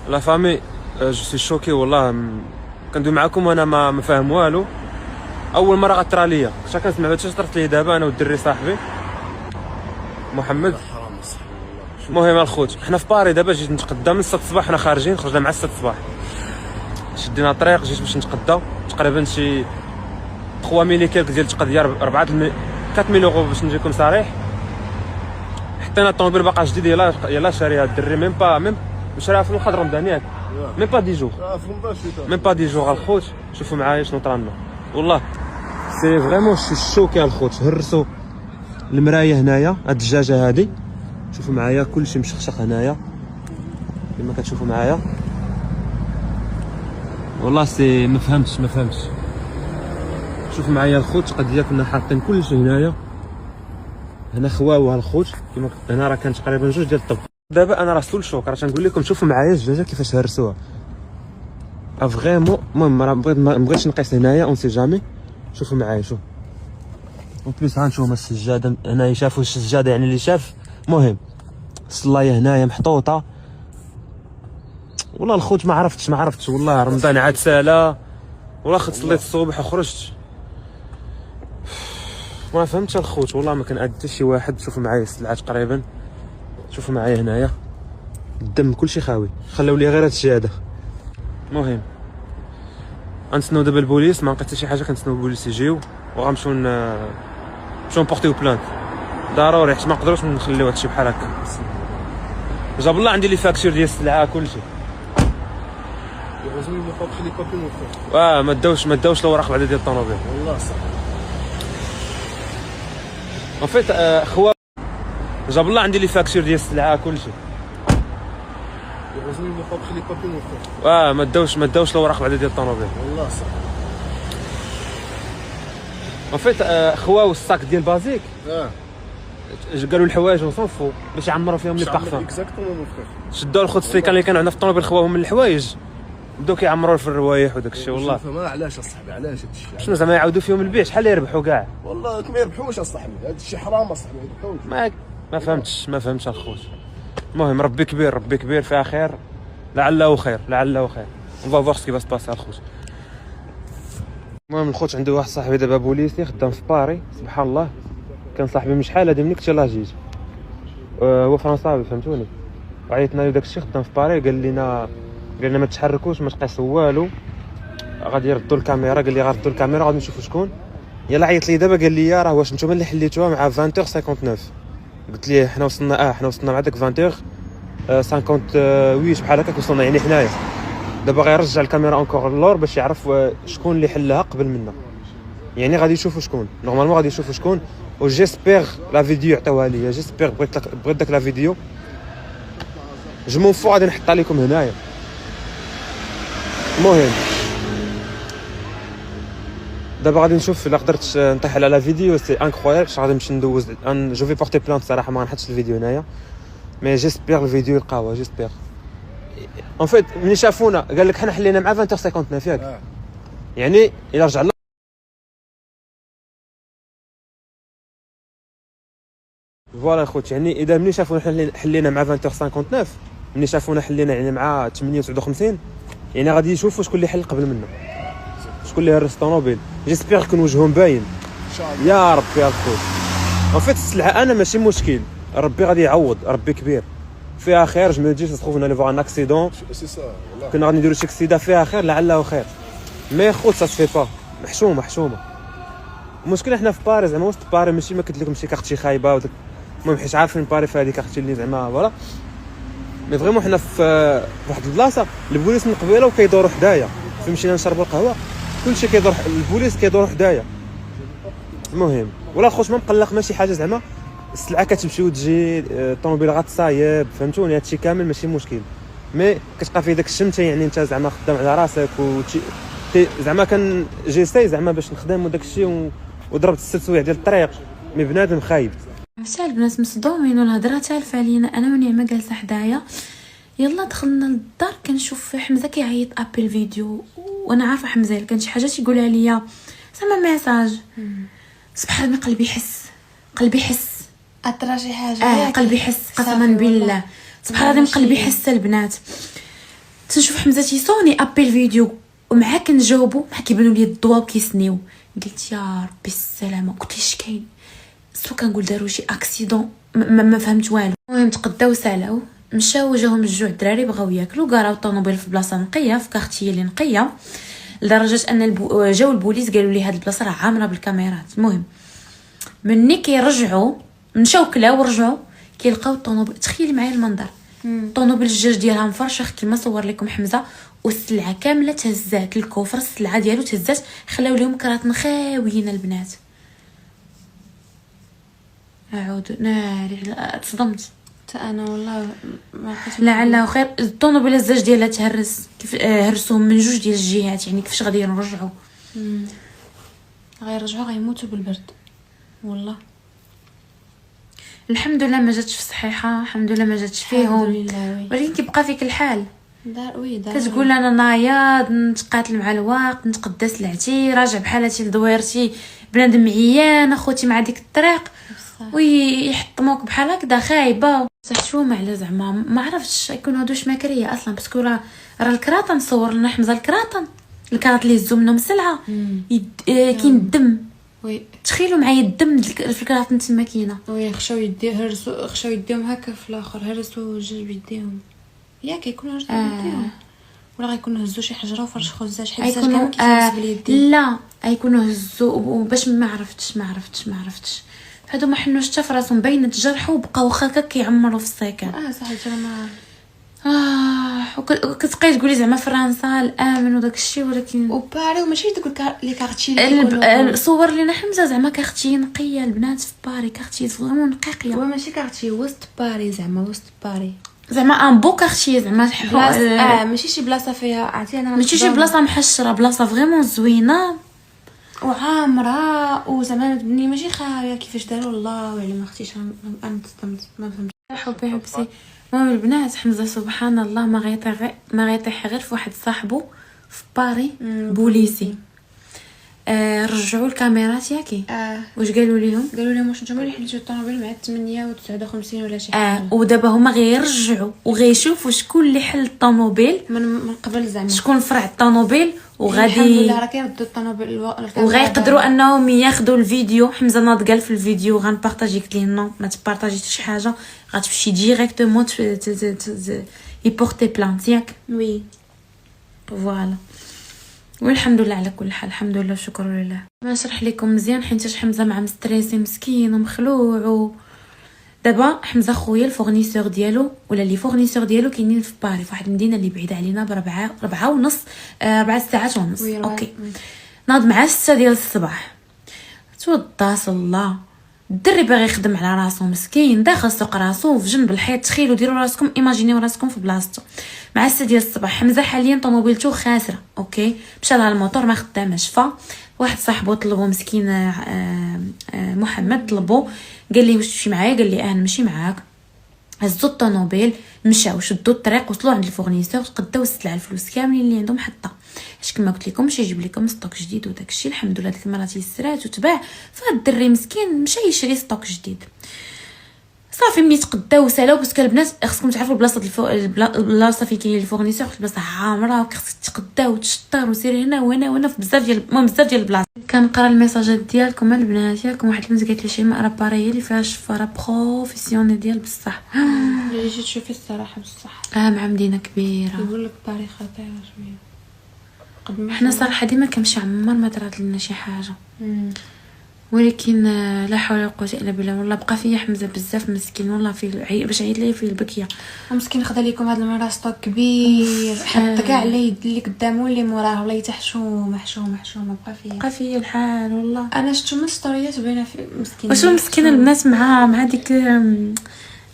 لا فامي جو سي شوكي والله. كندوي معاكم وانا ما فاهم والو. اول مره غطرى ليا كنت كنسمع هادشي طرت لي دابا انا والدري صاحبي محمد. المهم الخوت حنا في باري دابا جيت نتقدى من 6 الصباح. حنا خارجين خرجنا مع 6 الصباح شدينا الطريق جيت باش نتقدى تقريبا شي 3 ميلي كيلك ديال التقديه 4 ميل يورو باش نجيكم صريح. حطينا الطوموبيل باقا جديد يلا شاريها الدري ميم شراها في الخضر رمضان ياك ميم با 10 جوغ ميم با 10 جوغ الخوت. شوفوا معايا شنو طرالنا والله سي فريمون شوكي الخوت. هرسوا المرايه هنايا هاد الدجاجه هادي شوفوا معايا كلشي مشخشق هنايا كما كتشوفوا معايا والله سي ما فهمتش شوفوا معايا الخوت قد كنا حاطين كلشي هنايا. هنا خواوه الخوت كما هنا راه كان تقريبا 2 ديال الطب. دابا انا راه سول شوك راه تنقول لكم شوفوا معايا الدجاجه كيفاش هرسوها فريمون. المهم راه ما بغيتش نقيس هنايا اون سي جامي. شوفوا معايا شوف اون بليس هانتوما السجاده هنايا شافوا السجاده يعني اللي شاف. المهم الصلايه هنايا محطوطه والله الخوت ما عرفتش والله. رمضان عاد سالا والله خدت صليت الصبح وخرجت ما فهمتش الخوت والله. ما كان حتى شي واحد. شوفوا معايا السلعه تقريبا شوفوا معايا هنايا الدم كلشي خاوي خلاو لي غير هادشي هذا. المهم غنتسناو دابا البوليس ما لقيت حتى شي حاجه. كنتسناو البوليس يجيو وغنمشيو نبورتيو بلانت ضروري حيت ما نقدروش نخليو هادشي بحال هكا. جاب الله عندي لي فاكتور ديال السلعه كلشي. ما داوش الوراق بعدا ديال الطوموبيل والله صح. ان فيت خوا جاب الله عندي لي فاكتور ديال السلعه كلشي. ما داوش الوراق بعدا ديال الطوموبيل والله صح. ان فيت خواو الصاك ديال بازيك قالوا الحوايج وصنفوا باش يعمروا فيهم لي بارفان. شدوا الخوت السيكان اللي كانوا عندنا في الطوموبيل خواوهم من الحوايج بداو كيعمروا في الروايح وداك الشيء والله. فما علاش اصاحبي علاش هادشي شنو زعما يعاودوا فيهم البيع شحال يربحوا كاع والله ما يربحوش اصاحبي. هادشي حرام اصاحبي يربحوش. ما فهمتش الخوت. المهم ربي كبير فيها خير لعله خير اون فا فوار سكي با سباسي الخوت. المهم الخوت عنده واحد صاحبي دابا بوليسي خدام في باري سبحان الله. كان صاحبي من شحال هادي مني كنت يلاه جيت هو فرنساوي فهمتوني. عيطنا له داكشي خدام في باري قال لنا ما تحركوش ما تقيسوا والو غادي يردوا الكاميرا. قال لي غنردوا الكاميرا غادي نشوفوا شكون. يلا عيط لي دابا قال لي راه واش نتوما اللي حليتوها مع 20h59. قلت ليه حنا وصلنا مع داك 20h58 بحال هكا وصلنا يعني حنايا. دابا غيرجع الكاميرا اونكور اللور باش يعرف شكون اللي حلها قبل منا. يعني غادي يشوفوا شكون نورمالمون غادي يشوفوا شكون. و جيسبيغ لا فيديو عطاوها ليا. جيسبيغ بغيت داك لا فيديو جو مون فو غادي نحطها لكم هنايا. المهم دابا غادي نشوف الا قدرت نطيح على لا فيديو سي انكرويابل. غادي نمشي ندوز جو في بورتي بلانت صراحه ما غنحطش الفيديو هنايا مي جيسبيغ الفيديو يلقاوها جيسبيغ. ان فيت ملي شافونا قال لك حنا حلينا مع 20h59 ياك يعني الا رجع فوالا خوت. يعني اذا ملي شافونا حلينا مع 20h59 ملي شافونا حلينا يعني مع 58 يعني غادي يشوفوا شكون اللي حل قبل منا شكون اللي هرس الطوموبيل. جيسبيغ يكون وجههم باين ان شاء الله يا ربي الخوت. ان فيت السلعه انا ماشي مشكل ربي غادي يعوض ربي كبير فيها خير. جو مي دي سا نالي فوار ان اكسيدون سي سا كنا غادي نديرو شي اكسيدا فيها خير لعله خير. مي خوت سا سفي با محشومه. المشكل حنا في باريس زعما وسط باريس ماشي ما قلت لكم شي كارتي خايبه وداك. المهم حيت عارفين باري في هذيك كارتي اللي زعما فوالا. مي فريمون حنا في واحد البلاصه البوليس من قبيله وكيدوروا حدايا فين مشينا نشربوا القهوه كلشي كيدور البوليس كيدوروا حدايا. المهم ولا خوش ما مقلق ماشي حاجه زعما السلعه كتمشي وتجي الطوموبيل غتصايب فهمتوني. هادشي كامل ماشي مشكل مي كتبقى في داك الشمته يعني انت زعما خدام على راسك زعما كان جيساي زعما باش نخدم وداك الشيء وضربت التسويع ديال الطريق مي بنادم خايب. عرفتي البنات مصدومين والهضره تالفه علينا. انا ونعمه جالسه حدايا يلا دخلنا للدار كنشوف حمزه كيعيط ابل فيديو وانا عارفه حمزه كان شي حاجه تيقولها ليا زعما ميساج. سبحان الله قلبي يحس اطرا شي حاجه قلبي يحس قسما بالله سبحان الله قلبي يحس البنات. تنشوف حمزه تيصوني ابل فيديو ومعاه كنجاوبو مع كيبانوا لي الضوا وكيسنيو. قلت يا ربي السلامه، قلت ليش كاين سو كنقول داروا شي اكسيدون ما فهمت والو. المهم تقداو سالاو مشاو جاهم الجوع الدراري بغاو ياكلوا قراو الطوموبيل في بلاصه نقيه في كارتيه اللي نقيه لدرجه ان جاو البوليس قالوا لي هاد البلاصه راه عامره بالكاميرات. المهم مني كيرجعوا مشاو كلاو ورجعوا كيلقاو الطوموبيل. تخيلي معايا المنظر، الطوموبيل الجاج ديالها مفرشخ كما صور لكم حمزه والسلعه كامله تهزات، الكوفر السلعه ديالو تهزات، خلاو لهم كراتن خاويين البنات. اعوذ ناري تصدمت انا والله ما عرفتش. لعله خير. الطوموبيل الزاج ديالها تهرس كيف هرسوهم من جوج ديال الجهات، يعني كيفاش غادي نرجعوا؟ غيرجعوا غيموتوا بالبرد والله. الحمد لله ما جاتش في صحيحه، الحمد لله ما جاتش فيهم، الحمد لله. ولكن كيبقى فيك الحال. دار كتقول انا نايض نتقاتل مع الوقت نتقدى سلعتي راجع بحالتي لدويرتي بنادم عيان اخوتي مع ديك الطريق ويحطموك بحال هكذا خايبه. صح شو على زعما ما عرفتش يكونوا هادو شماكريه اصلا، باسكو راه الكراطن صور لنا حمزه الكراط اللي هزو منهم السلعه كاين الدم. وي تخيلوا معايا الدم في الكراطن تما كاينه. وي خشاو يديهم هكا في الاخر هرسوا جوج بيديهم ياك يكونوا هرسوا بيديهم ولا غيكونوا هزوا شي حجره وفرشخوا الزاج حيت الزاج كان كيتهز باليدين. لا غيكونوا هزوا باش ما عرفتش هادو ما حنوش حتى فراسهم باينه تجرحوا وبقاو واخا هكا كيعمروا في السكن. صح ما وكتبقاي تقولي زعما فرنسا الامن وداك الشيء، ولكن وباري وماشي داك لي كارتي صور لينا حمزه زعما كارتي نقيه البنات في باري، كارتي فريمون نقيقيه. هو ماشي كارتي وسط باري زعما وسط باري زعما ان بو كارتي زعما ماشي شي بلاصه فيها عرفتي انا ماشي شي بلاصه محشره، بلاصه فريمون زوينه وعامره وزعما بني ماشي خاويه كيفاش داروا الله وعلم اختي. انا تصدمت ما فهمتش حبي. المهم البنات حمزه سبحان الله ما غيطيح غير في واحد صاحبه في باري بوليسي. رجعوا الكاميرات ياكي. واش قالوا لهم واش نتوما اللي حليتو الطوموبيل مع 859 ولا شي حاجه. ودابا هما غيرجعوا وغيشوفوا شكون اللي حل الطوموبيل من قبل زعما شكون فرع الطوموبيل الحمد وغادي لله راه كيردوا الطوموبيل وغيقدروا انهم ياخذوا الفيديو. حمزه ناض قال في الفيديو غنبارطاجي قلت ليه نو ما تبارطاجيش شي حاجه غتمشي ديريكتومون يبورتي بلانت ياك. وي فوالا والحمد لله على كل حال. الحمد لله شكر لله. ما نشرح لكم مزيان حيت حمزه مع مستريسي مسكين ومخلوع. دابا حمزه خويا الفورنيسور ديالو ولا لي فورنيسور ديالو كاينين في باري في واحد المدينه اللي بعيده علينا ب4 ساعات ونص. اوكي ناض مع 6 ديال الصباح توضى صلى الدري باغي يخدم على راسو مسكين داخل سوق راسو في جنب الحيط. تخيلوا ديروا راسكم ايماجينيو راسكم في بلاصتو مع 6 ديال الصباح. حمزه حاليا طوموبيلته خاسره اوكي مشى لها الموتور ما خدامش. واحد صاحبو طلبو مسكين محمد طلبو قال لي واش تمشي معايا قال لي نمشي معاك. هزوا الطوموبيل مشاو شدوا الطريق وصلوا عند الفورنيسور قداو السلعه الفلوس كاملين اللي عندهم حطه اش كما قلت لكم مشى يجيب لكم ستوك جديد وداك الشيء. الحمد لله ديك المره تيسرات وتباع. فهاد الدري مسكين مشى يشري ستوك جديد صافي. ملي تقداو سالاو باسكو البنات خصكم تعرفوا البلاصه فين كاين الفورنيسور البلاصه عامره وخصك تقداو وتشطر وسير هنا وهنا في بزاف ديال البلاص. كنقرا الميساجات ديالكم البنات ياكم. واحد البنت قالت لي شيماء راه باري اللي فيها شفره بروفيسيونيل ديال بصح اللي جيت تشوفي الصراحه بصح مع مدينه كبيره يقول لك باري خطيره شويه قد ما حنا صراحه ديما كنمشي عمر ما طرات لنا شي حاجه ولكن لا حول ولا قوه الا بالله. والله بقى فيا حمزه بزاف مسكين والله في باش عيط ليه في البكيه ومسكين خدا لكم هذا المره ستوك كبير حط كاع اللي قدامه اللي موراه والله محشومه بقى فيا الحال والله. انا شفتو من ستوريات باينه في مسكين واش مسكين البنات مع ديك انا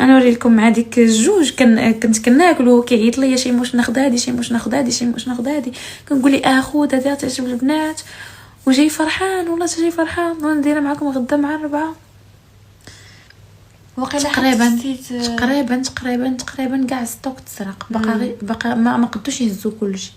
نوري لكم مع ديك الجوج كنت كناكل وكيعيط ليا شي واش ناخذ هذه شي واش ناخذ هذه كنقول لي خذ هذه تعجب البنات وجاي فرحان والله جاي فرحان وانا ندير معكم غدا مع 4 وقيلا تقريبا كاع ستوك تسرق بقى ما قدوش يهزوا كلشي.